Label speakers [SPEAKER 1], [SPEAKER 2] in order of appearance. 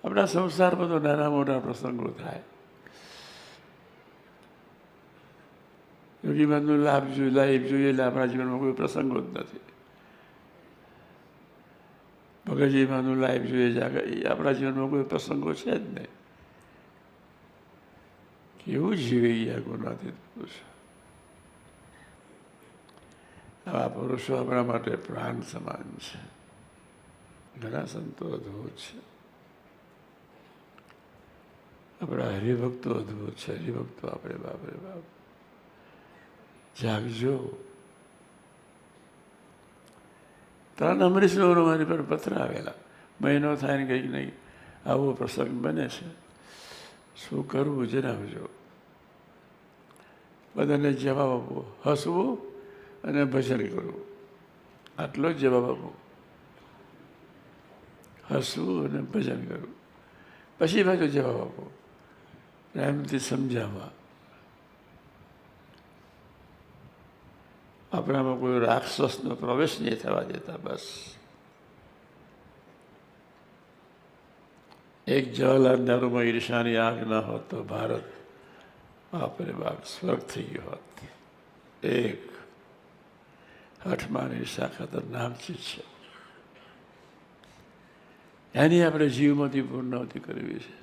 [SPEAKER 1] આપણા સંસારમાં તો નાના મોટા પ્રસંગો થાય. યોગીમાનનું લાઈફ જોઈએ એટલે આપણા જીવનમાં કોઈ પ્રસંગો જ નથી. ભગતજીમાંનું લાઈફ જોઈએ છે એ આપણા જીવનમાં કોઈ પ્રસંગો છે જ નહીં. કેવું જીવે ગયા ગુણાતીત પુરુષ. આવા પુરુષો આપણા માટે પ્રાણ સમાન છે. ઘણા સંતો અદ્ભુત છે. આપણા હરિભક્તો અદ્ભુત છે. હરિભક્તો આપણે બાપરે બાપ જાગજો. 3 અમરીશનો મારી પર પત્ર આવેલા. મહિનો થાય ને કંઈક નહીં આવો પ્રસંગ બને છે, શું કરવું જણાવજો. બધાને જવાબ આપો, હસવું અને ભજન કરવું, આટલો જ જવાબ આપો. હસવું અને ભજન કરવું, પછી પાછો જવાબ આપો, પ્રેમથી સમજાવવા. આપણામાં કોઈ રાક્ષસનો પ્રવેશ નહીં થવા દેતા. બસ એક જવાહરલાલ નહેરુમાં ઈર્ષાની આગ ન હોત તો ભારત બાપરે બાપ સ્વર્ગ થઈ ગયો હોત. એક હઠમાન ઈર્ષા ખતરનાક ચીજ છે. એની આપણે જીવમાંથી પૂર્ણાવતી કરવી છે.